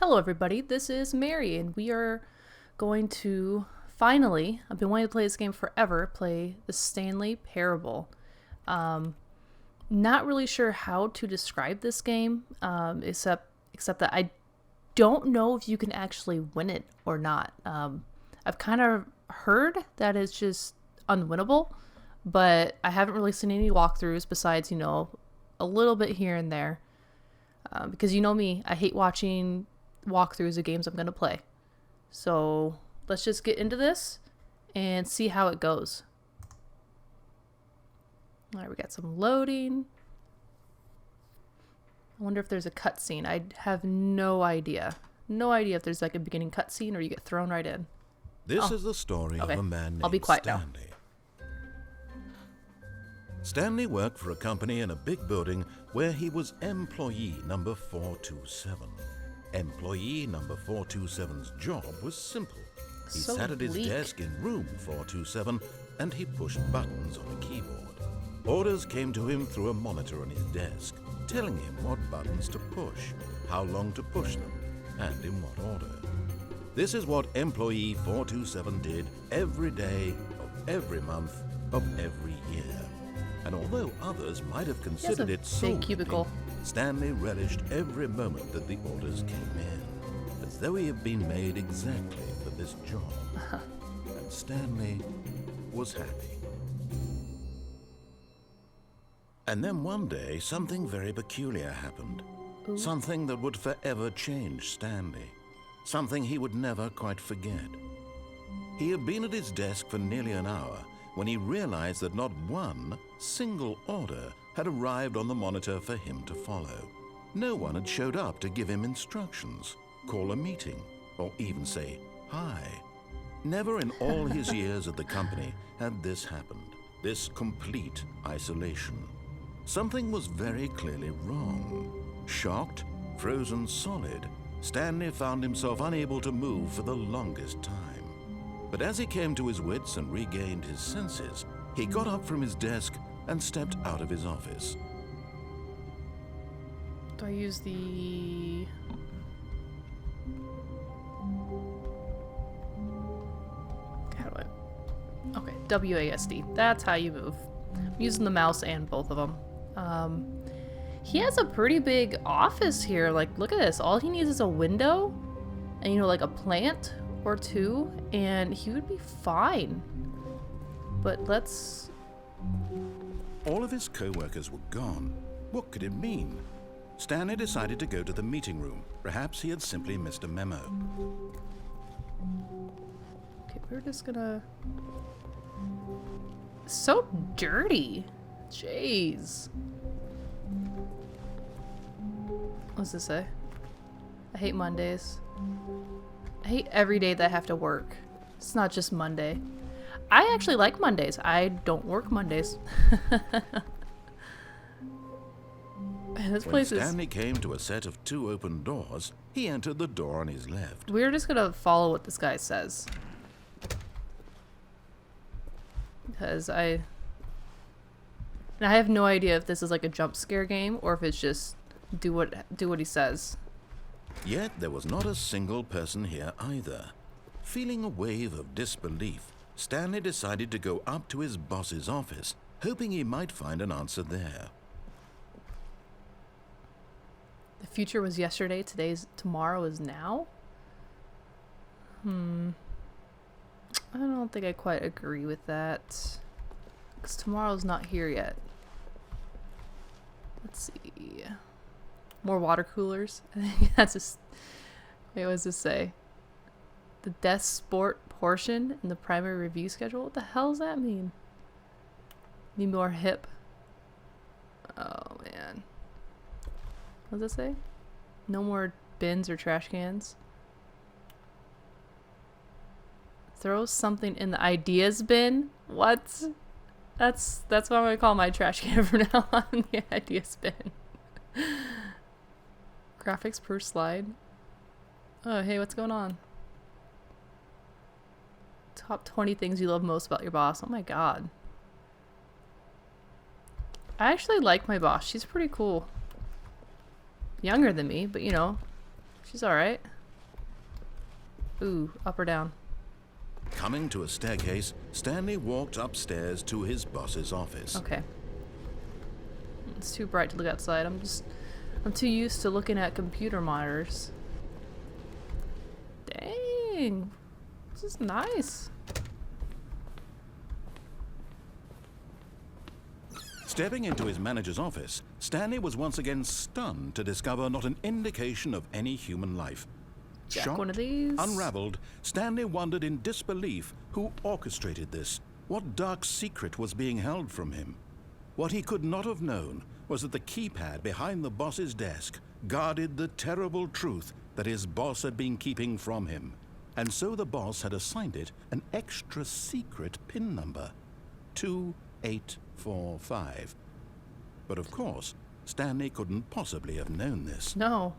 Hello everybody, this is Mary and we are going to finally, I've been wanting to play this game forever, play the Stanley Parable. Not really sure how to describe this game, except that I don't know if you can actually win it or not. I've kind of heard that it's just unwinnable, but I haven't really seen any walkthroughs besides, a little bit here and there. Because you know me, I hate watching walkthroughs of games I'm going to play. So let's just get into this and see how it goes. Alright, we got some loading. I wonder if there's a cutscene. I have no idea. No idea if there's like a beginning cutscene or you get thrown right in. This is the story of a man named I'll be quiet Stanley. now. Stanley worked for a company in a big building where he was employee number 427. Employee number 427's job was simple. He So sat at his bleak. desk in room 427 and he pushed buttons on a keyboard. Orders came to him through a monitor on his desk, telling him what buttons to push, how long to push them, and in what order. This is what employee 427 did every day of every month of every year. And although others might have considered a it soul big cubicle. Stanley relished every moment that the orders came in, as though he had been made exactly for this job. And Stanley was happy. And then one day, something very peculiar happened. Ooh. Something that would forever change Stanley. Something he would never quite forget. He had been at his desk for nearly an hour when he realized that not one single order had arrived on the monitor for him to follow. No one had showed up to give him instructions, call a meeting, or even say hi. Never in all his years at the company had this happened, this complete isolation. Something was very clearly wrong. Shocked, frozen solid, Stanley found himself unable to move for the longest time. But as he came to his wits and regained his senses, he got up from his desk and stepped out of his office. Do I use the... How do I... Okay, WASD. That's how you move. I'm using the mouse and both of them. He has a pretty big office here. Like, look at this. All he needs is a window and, like a plant or two, and he would be fine. But let's... All of his co-workers were gone. What could it mean? Stanley decided to go to the meeting room. Perhaps he had simply missed a memo. Okay, we're just gonna... So dirty. Jeez. What's this say? I hate Mondays. I hate every day that I have to work. It's not just Monday. I actually like Mondays. I don't work Mondays. And this When place is... Stanley came to a set of two open doors, he entered the door on his left. We're just gonna follow what this guy says. Because I have no idea if this is like a jump scare game or if it's just do what he says. Yet there was not a single person here either. Feeling a wave of disbelief, Stanley decided to go up to his boss's office, hoping he might find an answer there. The future was yesterday, tomorrow is now? I don't think I quite agree with that. Because tomorrow's not here yet. Let's see. More water coolers. I think that's just... Wait, what does this say? The desk sport portion in the primary review schedule? What the hell does that mean? Need more hip. Oh, man. What does it say? No more bins or trash cans. Throw something in the ideas bin? What? That's what I'm gonna call my trash can from now on. The ideas bin. Graphics per slide. Oh, hey, what's going on? Top 20 things you love most about your boss. Oh my god. I actually like my boss. She's pretty cool. Younger than me, but She's alright. Ooh, up or down? Coming to a staircase, Stanley walked upstairs to his boss's office. Okay. It's too bright to look outside. I'm too used to looking at computer monitors. Dang. This is nice. Stepping into his manager's office, Stanley was once again stunned to discover not an indication of any human life. Jack Shocked, one of these. unraveled, Stanley wondered in disbelief who orchestrated this. What dark secret was being held from him? What he could not have known was that the keypad behind the boss's desk guarded the terrible truth that his boss had been keeping from him. And so the boss had assigned it an extra secret PIN number, 2845. But of course, Stanley couldn't possibly have known this. No.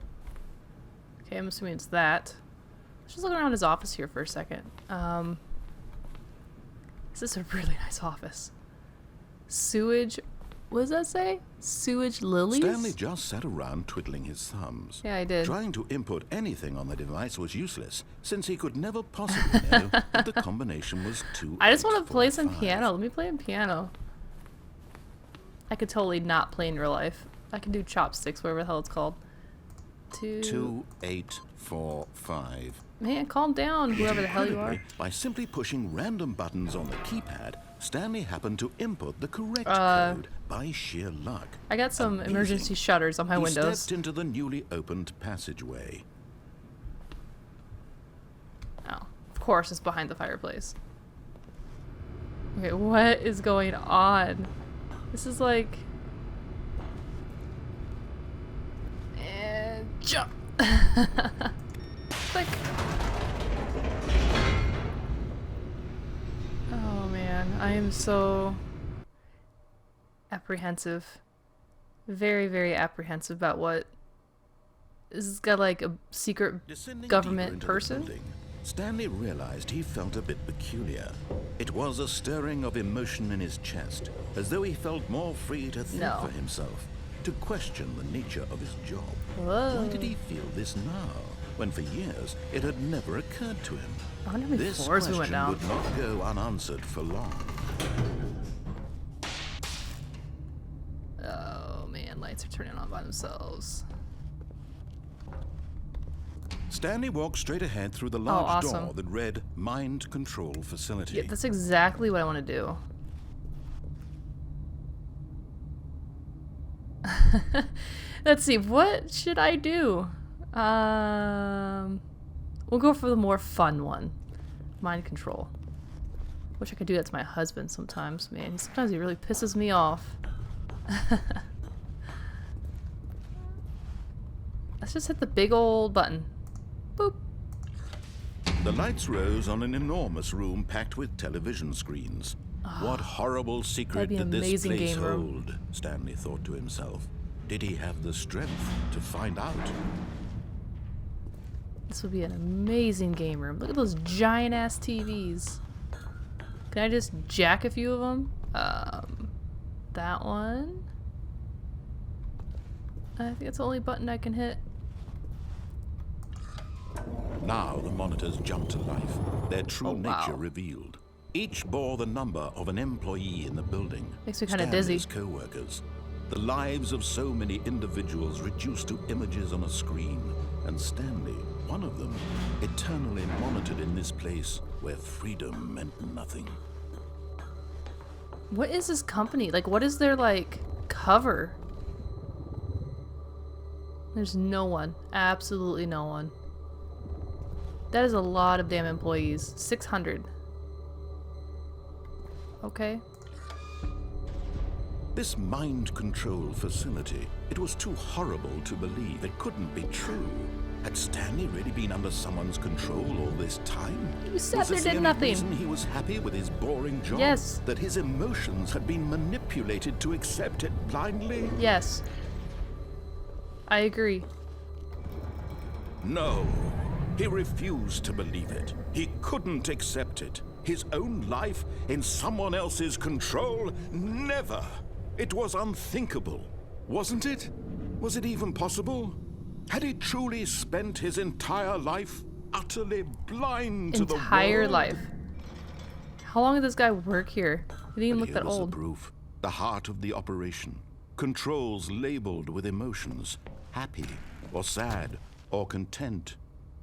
Okay, I'm assuming it's that. Let's just look around his office here for a second. This is a really nice office. Sewage, what does that say? Sewage lilies? Stanley just sat around twiddling his thumbs. Yeah, I did. Trying to input anything on the device was useless, since he could never possibly know that the combination was 2845. I just want to play some piano. Let me play piano. I could totally not play in real life. I can do chopsticks, whatever the hell it's called. 2845. Man, calm down, whoever the hell you are. By simply pushing random buttons on the keypad, Stanley happened to input the correct code by sheer luck. I got some Amazing. emergency shutters on my He windows. stepped into the newly opened passageway. Oh, of course it's behind the fireplace. Okay, what is going on? This is like... And jump! Click! Oh man, I am so apprehensive. Very, very apprehensive about what... This has got like a secret Descending government deeper into person? the building, Stanley realized he felt a bit peculiar. It was a stirring of emotion in his chest, as though he felt more free to think No. for himself, to question the nature of his job. Whoa. Why did he feel this now, when for years it had never occurred to him? I wonder how many This floors we question went down. would not go unanswered for long. Oh man, lights are turning on by themselves. Stanley walked straight ahead through the large awesome. door that read Mind Control Facility. Yeah, that's exactly what I want to do. Let's see, what should I do? We'll go for the more fun one. Mind control. Wish I could do that to my husband sometimes, man. Sometimes he really pisses me off. Let's just hit the big old button. Boop. The lights rose on an enormous room packed with television screens. What horrible secret that'd be did an this amazing place game room. hold? Stanley thought to himself. Did he have the strength to find out? This would be an amazing game room. Look at those giant ass TVs. Can I just jack a few of them? That one. I think that's the only button I can hit. Now the monitors jumped to life, their true Oh, wow. nature revealed. Each bore the number of an employee in the building. Makes me kinda dizzy. Stanley's co-workers. The lives of so many individuals reduced to images on a screen, and Stanley, one of them, eternally monitored in this place where freedom meant nothing. What is this company? Like, what is their, like, cover? There's no one. Absolutely no one. That is a lot of damn employees. 600. Okay. This mind control facility, it was too horrible to believe. It couldn't be true. Had Stanley really been under someone's control all this time? You sat Was there, this the did only nothing. reason he was happy with his boring job? Yes. That his emotions had been manipulated to accept it blindly? Yes. I agree. No. He refused to believe it. He couldn't accept it. His own life in someone else's control? Never. It was unthinkable. Wasn't it? Was it even possible? Had he truly spent his entire life utterly blind to the world? Entire life. How long did this guy work here? He didn't even But look here that was old. the proof. The heart of the operation. Controls labeled with emotions. Happy, or sad, or content.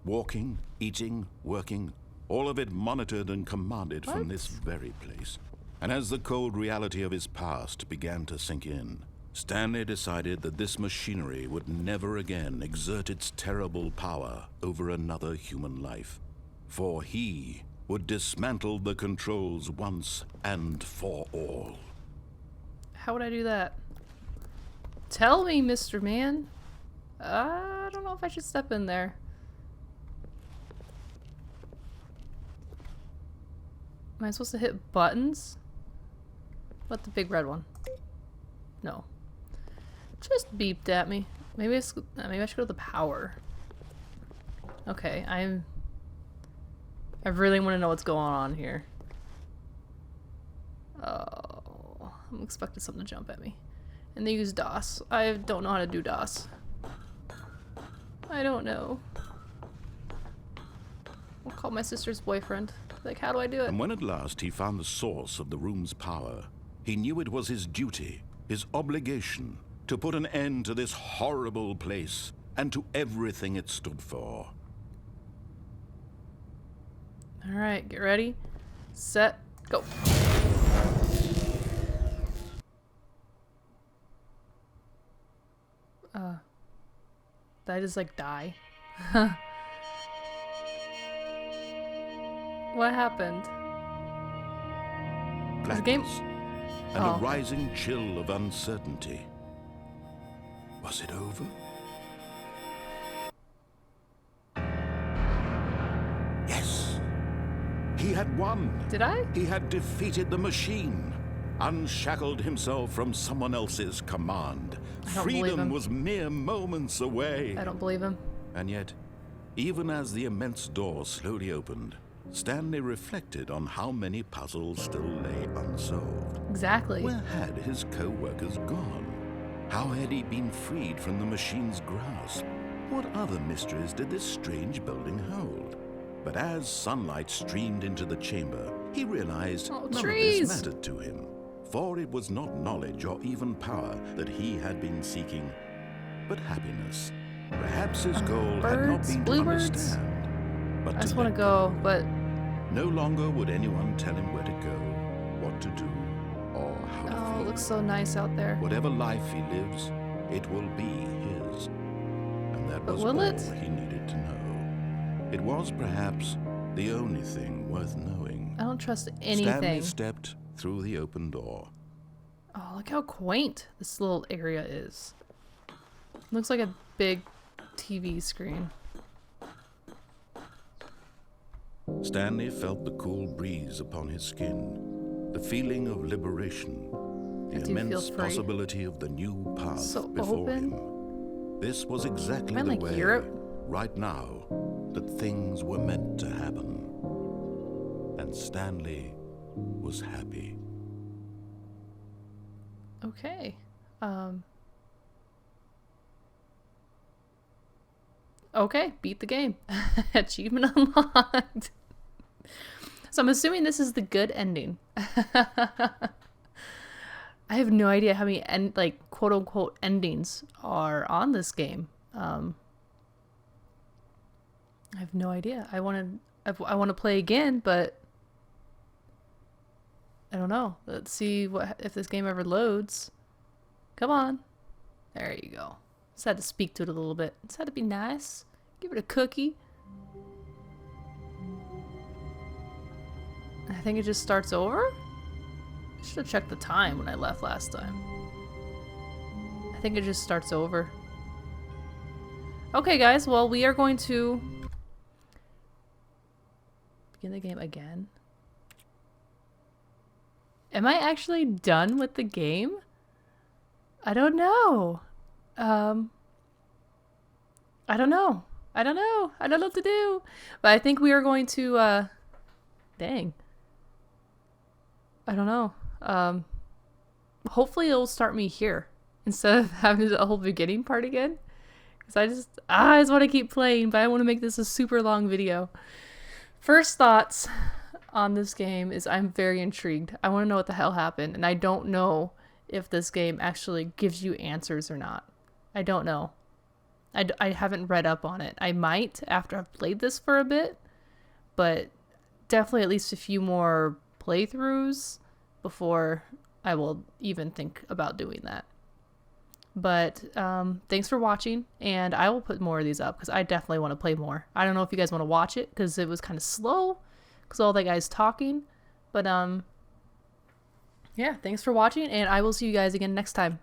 Walking, eating, working. All of it monitored and commanded from this very place. And as the cold reality of his past began to sink in, Stanley decided that this machinery would never again exert its terrible power over another human life. For he would dismantle the controls once and for all. How would I do that? Tell me, Mr. Man. I don't know if I should step in there. Am I supposed to hit buttons? What, the big red one? No. Just beeped at me. Maybe I should go to the power. Okay, I really want to know what's going on here. Oh, I'm expecting something to jump at me. And they use DOS. I don't know how to do DOS. I don't know. I'll call my sister's boyfriend. Like, how do I do it? And when at last he found the source of the room's power, he knew it was his duty, his obligation, to put an end to this horrible place and to everything it stood for. Alright, get ready, set, go. Did I just like die? What happened? Is the game? And a rising chill of uncertainty. Was it over? Yes. He had won. Did I? He had defeated the machine. Unshackled himself from someone else's command. I don't believe him. Freedom was mere moments away. I don't believe him. And yet, even as the immense door slowly opened, Stanley reflected on how many puzzles still lay unsolved. Exactly. Where had his co-workers gone? How had he been freed from the machine's grasp? What other mysteries did this strange building hold? But as sunlight streamed into the chamber, he realized none of this mattered to him. For it was not knowledge or even power that he had been seeking, but happiness. Perhaps his goal had not been to understand, but I just to want to go, but no longer would anyone tell him where to go, what to do, or how to feel. it looks so nice out there. Whatever life he lives, it will be his. And that was all he needed to know. It was perhaps the only thing worth knowing. I don't trust anything. Stanley stepped through the open door. Oh, look how quaint this little area is. Looks like a big TV screen. Stanley felt the cool breeze upon his skin, the feeling of liberation, the immense possibility of the new path before him. This was exactly the way, right now, that things were meant to happen. And Stanley was happy. Okay. Okay, beat the game. Achievement unlocked. So I'm assuming this is the good ending. I have no idea how many quote unquote endings are on this game. I have no idea. I want to play again, but I don't know. Let's see if this game ever loads. Come on. There you go. Just had to speak to it a little bit. Just had to be nice. Give it a cookie. I think it just starts over? I should have checked the time when I left last time. I think it just starts over. Okay, guys. Well, we are going to begin the game again. Am I actually done with the game? I don't know. I don't know. I don't know. I don't know what to do. But I think we are going to, dang. I don't know. Hopefully it'll start me here instead of having the whole beginning part again. Because I just want to keep playing, but I want to make this a super long video. First thoughts on this game is I'm very intrigued. I want to know what the hell happened, and I don't know if this game actually gives you answers or not. I don't know. I haven't read up on it. I might after I've played this for a bit, but definitely at least a few more playthroughs before I will even think about doing that. But thanks for watching, and I will put more of these up because I definitely want to play more. I don't know if you guys want to watch it because it was kind of slow because all that guys talking. But yeah, thanks for watching, and I will see you guys again next time.